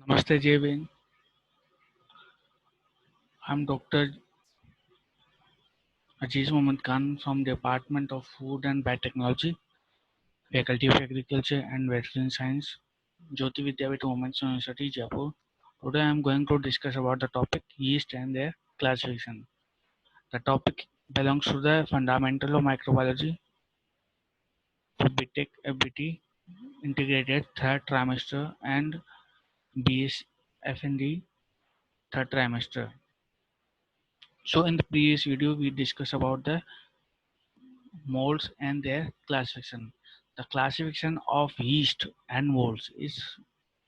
Namaste Jevin, I'm Dr. Aziz Mohammed Khan from Department of Food and Biotechnology, Faculty of Agriculture and Veterinary Science, Jyoti Vidyapeeth Women's University, Jaipur. Today I am going to discuss about the topic yeast and their classification. The topic belongs to the fundamental of microbiology for BTech, BT, integrated third trimester and BSFND third trimester. So in the previous video we discussed about the molds and their classification. The classification of yeast and molds is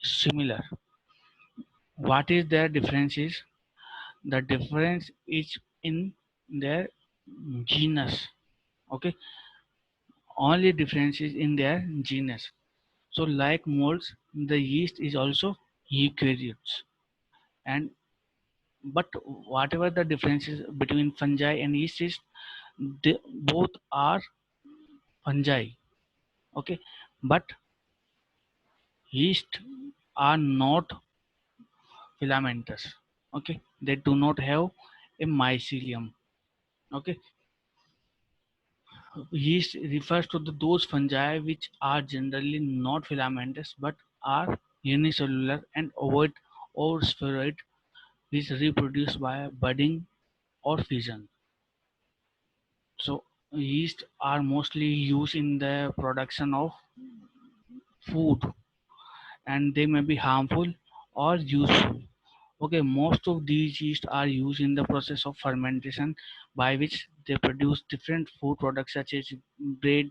similar. What is their difference is the difference is in their genus. Okay, only difference is in their genus. So like molds, the yeast is also eukaryotes, and but whatever the differences between fungi and yeast is, they both are fungi. Okay, but yeast are not filamentous. Okay, they do not have a mycelium. Okay, yeast refers to those fungi which are generally not filamentous but are unicellular and ovoid or spheroid, which reproduce by budding or fission. So yeast are mostly used in the production of food, and they may be harmful or useful. Okay, most of these yeast are used in the process of fermentation, by which they produce different food products such as bread,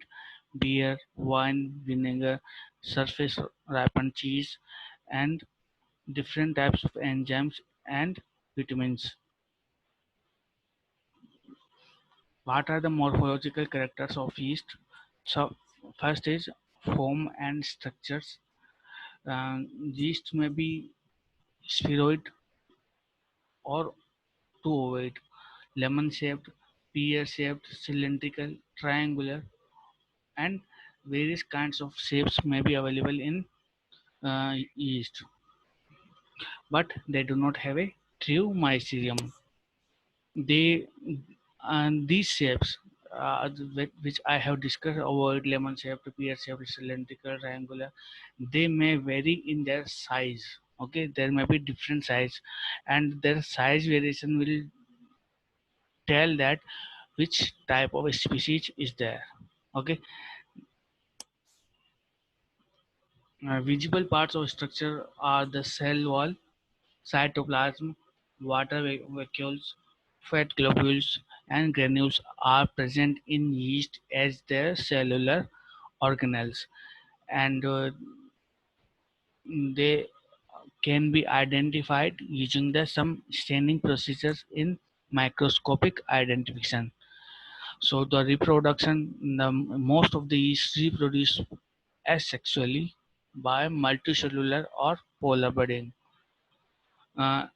beer, wine, vinegar, surface ripened cheese, and different types of enzymes and vitamins. What are the morphological characters of yeast? So, first is form and structures. Yeast may be spheroid or two ovoid, lemon-shaped, pear-shaped, cylindrical, triangular, and various kinds of shapes may be available in yeast, but they do not have a true mycelium. They and these shapes, which I have discussed about lemon-shaped, pear-shaped, cylindrical, triangular, they may vary in their size. Okay, there may be different size, and their size variation will tell that which type of species is there. Okay, visible parts of structure are the cell wall, cytoplasm, water vacuoles, fat globules, and granules are present in yeast as their cellular organelles, and they can be identified using the some staining procedures in microscopic identification. So the reproduction, most of the yeast reproduce asexually by multicellular or polar budding. Uh,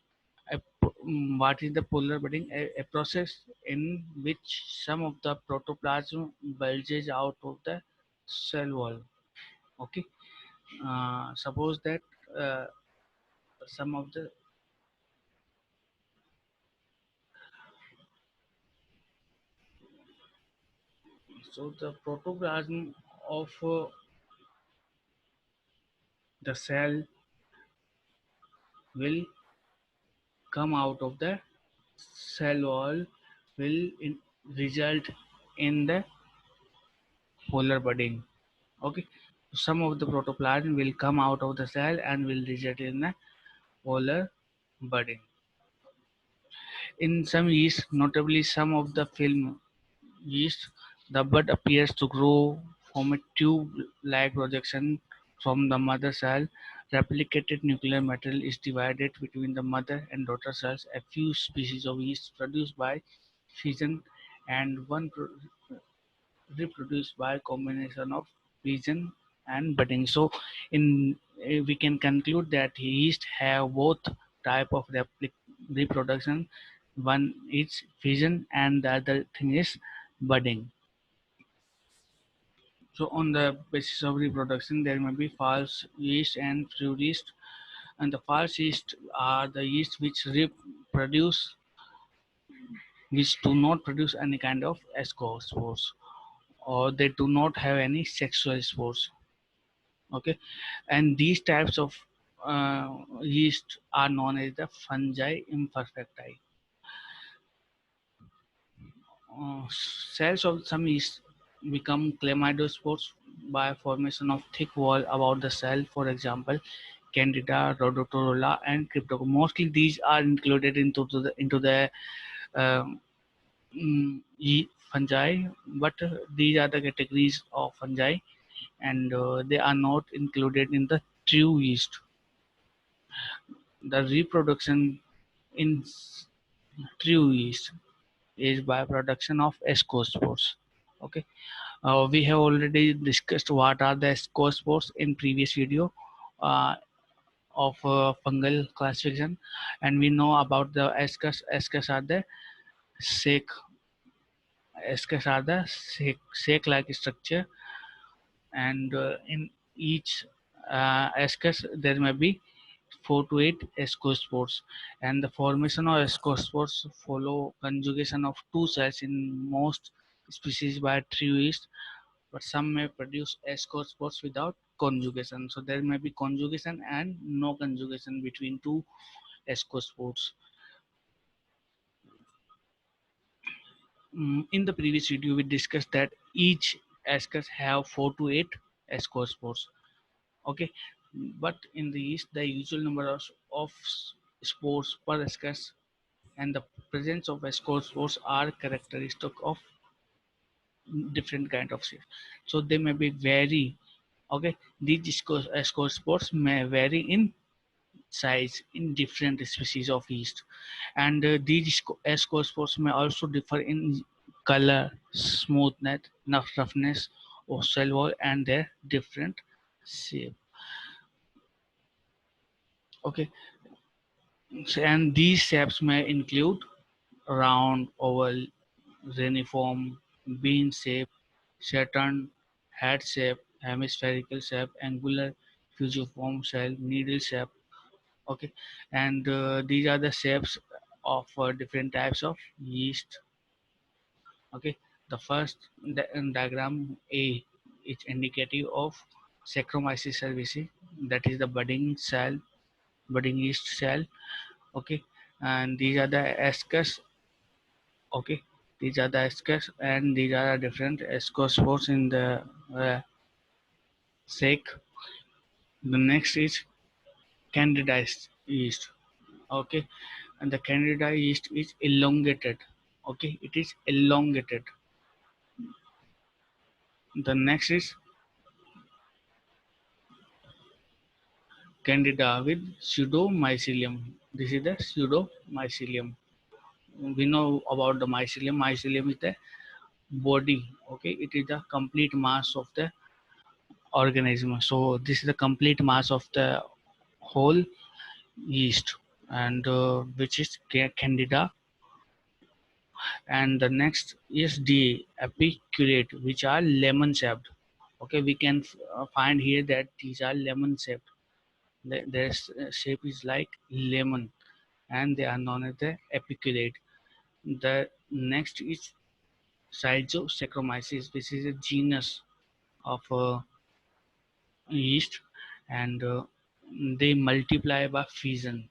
what is the polar budding? A process in which some of the protoplasm bulges out of the cell wall. Okay. Suppose that uh, some of the the protoplasm of the cell will come out of the cell wall, will result in the polar budding. Okay, some of the protoplasm will come out of the cell and will result in a polar budding. In some yeast, notably some of the film yeast, the bud appears to grow from a tube-like projection from the mother cell. Replicated nuclear material is divided between the mother and daughter cells. A few species of yeast produced by fission, and one reproduced by combination of fission and budding. So, in we can conclude that yeast have both type of reproduction. One is fission, and the other thing is budding. So, on the basis of reproduction, there may be false yeast and true yeast. And the false yeast are the yeast reproduce which do not produce any kind of ascospores, or they do not have any sexual spores. Okay, and these types of yeast are known as the fungi imperfecti. Cells of some yeast become chlamydospores by formation of thick wall about the cell. For example, Candida, Rhodotorola, and Cryptococcus. Mostly these are included into the um, fungi, but these are the categories of fungi, and they are not included in the true yeast. The reproduction in true yeast is by production of ascospores. Okay, we have already discussed what are the ascospores in previous video uh, of fungal classification, and we know about the ascus. Ascus are the sake. Ascus are the sake-like structure, and in each ascus there may be 4 to 8 ascospores, and the formation of ascospores follow conjugation of two cells in most species by true yeast, but some may produce ascospores without conjugation. So there may be conjugation and no conjugation between two ascospores. In the previous video, we discussed that each ascus have 4 to 8 ascospores. Okay, but in the yeast, the usual number of spores per ascus and the presence of ascospores are characteristic of different kind of seeds. So they may be vary. Okay, these ascospores may vary in size in different species of yeast, and these ascospores may also differ in color, smoothness, roughness of cell wall, and their different shape. Okay, so, and these shapes may include round, oval, reniform, bean shape, Saturn, hat shape, hemispherical shape, angular, fusiform shell, needle shape. Okay, and these are the shapes of different types of yeast. Okay, the first diagram A is indicative of Saccharomyces cerevisiae, that is the budding yeast cell. Okay, and these are the ascus. Okay, these are the ascus, and these are the different ascospores in the sake. The next is candida yeast. Okay, and the candida yeast is elongated. Okay, it is elongated. The next is candida with pseudomycelium. This is the pseudomycelium. We know about the mycelium. Mycelium is the body. Okay, it is the complete mass of the organism. So this is the complete mass of the whole yeast, and which is candida. And the next is the apiculate, which are lemon shaped. Okay, we can find here that these are lemon shaped. Their shape is like lemon, and they are known as the apiculate. The next is Schizosaccharomyces. This is a genus of yeast, and they multiply by fission.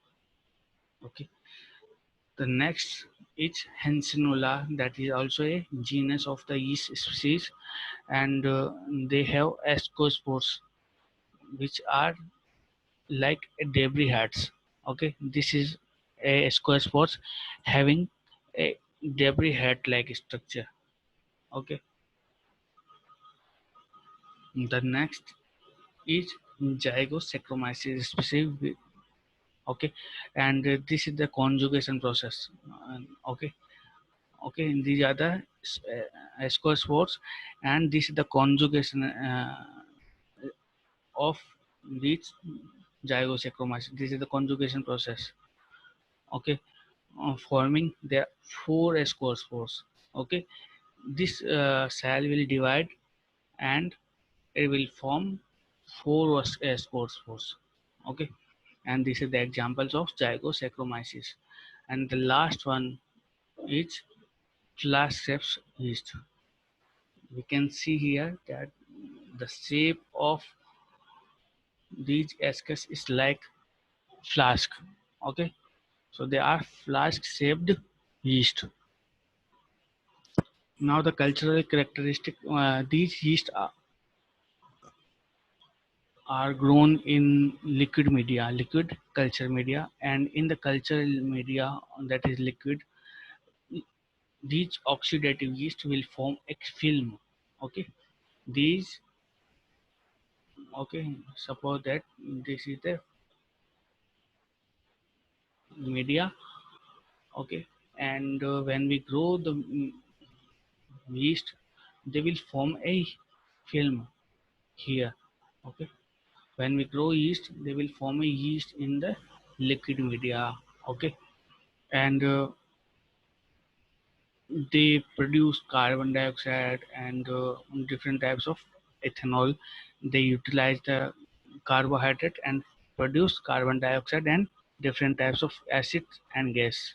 Okay, the next is Hansenula, that is also a genus of the yeast species, and they have ascospores, which are like debris heads. Okay, this is a ascospores having a debris head like structure. Okay, the next is Zygosaccharomyces species. Okay, and this is the conjugation process. Okay, okay, and these are the ascospores, and this is the conjugation of these Zygosaccharomyces. This is the conjugation process. Okay, forming the four ascospores. Okay, this cell will divide and it will form four ascospores. Okay, and this is the examples of Zygosaccharomyces. And the last one is flask yeast. We can see here that the shape of these ascus is like flask. Okay, so they are flask shaped yeast. Now the cultural characteristic, these yeast are grown in liquid culture media, and in the cultural media that is liquid, these oxidative yeast will form a film. Okay, these, okay, suppose that this is the media. Okay, and when we grow the yeast, they will form a film here. Okay, when we grow yeast, they will form a yeast in the liquid media. Okay, and they produce carbon dioxide and different types of ethanol. They utilize the carbohydrate and produce carbon dioxide and different types of acids and gas.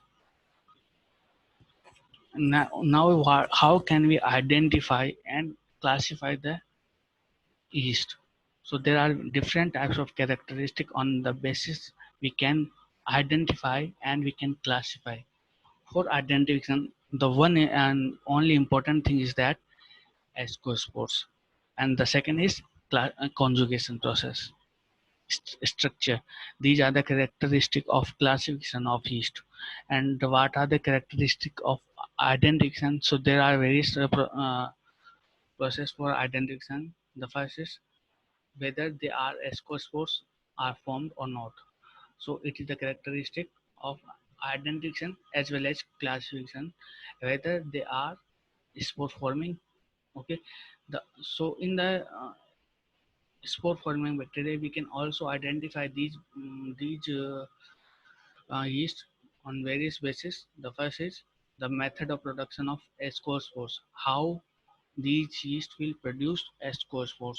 Now how can we identify and classify the yeast? So there are different types of characteristic on the basis we can identify and we can classify. For identification, the one and only important thing is that ascospores, and the second is conjugation process structure. These are the characteristic of classification of yeast. And what are the characteristic of identification? So there are various process for identification. The first is whether they are ascospores are formed or not. So it is the characteristic of identification as well as classification whether they are spore forming. Okay, so in the spore forming bacteria we can also identify these yeast on various bases. The first is the method of production of ascospores, how these yeast will produce ascospores.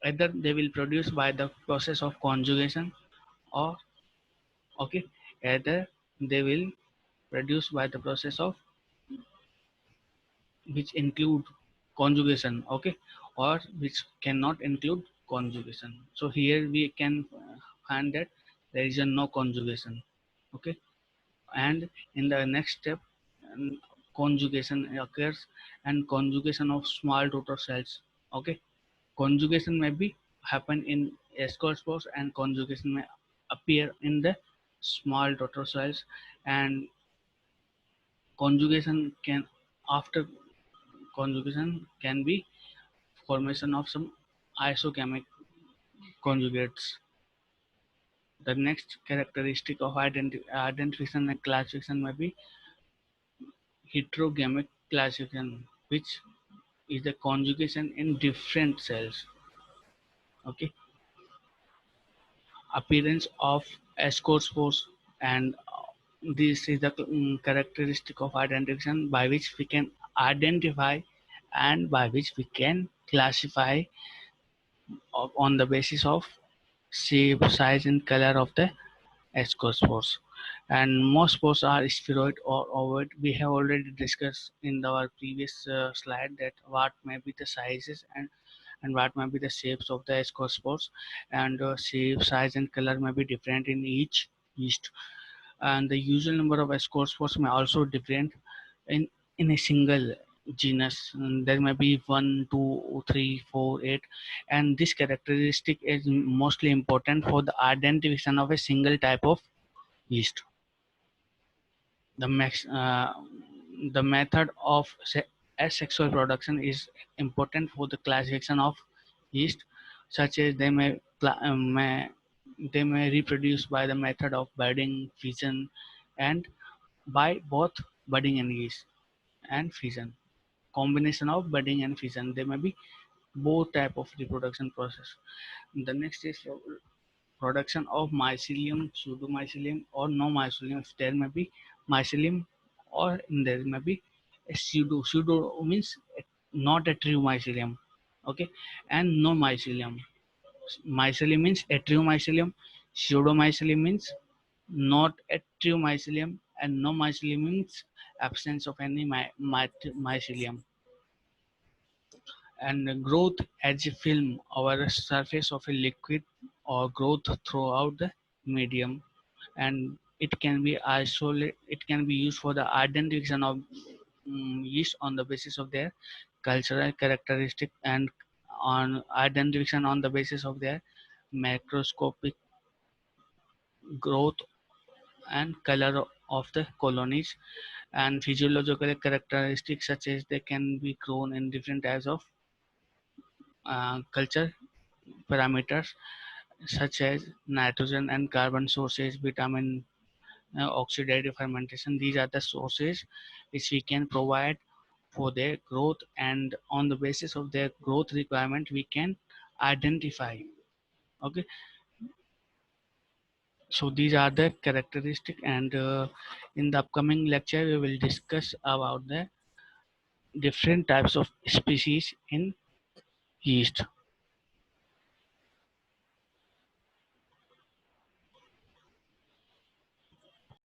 Either they will produce by the process of conjugation, or okay, either they will produce by the process of which include conjugation, okay, or which cannot include conjugation. So here we can find that there is a no conjugation. Okay, and in the next step, um, conjugation occurs, and conjugation of small total cells. Okay, conjugation may be happen in ascospores and conjugation may appear in the small total cells. And conjugation can, after conjugation can be formation of some isochemic conjugates. The next characteristic of identification and classification may be heterogamic classification, which is the conjugation in different cells. Okay, appearance of ascospores, and this is the characteristic of identification by which we can identify and by which we can classify on the basis of shape, size, and color of the ascospores. And most spores are spheroid or ovoid. We have already discussed in our previous slide that what may be the sizes and what may be the shapes of the ascospores, and shape, size, and color may be different in each yeast. And the usual number of ascospores may also different in a single genus. There may be 1, 2, 3, 4, 8, and this characteristic is mostly important for the identification of a single type of yeast. The max the method of asexual production is important for the classification of yeast, such as they may reproduce by the method of budding, fission, and by both budding and yeast and fission. Combination of budding and fission. There may be both type of reproduction process. The next is production of mycelium, pseudomycelium, or no mycelium. If there may be mycelium, or there may be a pseudo. Pseudo means not a true mycelium. Okay, and no mycelium. Mycelium means a true mycelium. Pseudomycelium means not a true mycelium, and no mycelium means absence of any mycelium. And growth as a film over the surface of a liquid, or growth throughout the medium. And it can be isolated, it can be used for the identification of yeast on the basis of their cultural characteristic, and on identification on the basis of their macroscopic growth and color of the colonies, and physiological characteristics such as they can be grown in different types of culture parameters, such as nitrogen and carbon sources, vitamin, oxidative fermentation. These are the sources which we can provide for their growth, and on the basis of their growth requirement we can identify. Okay, so these are the characteristic, and in the upcoming lecture we will discuss about the different types of species in yeast.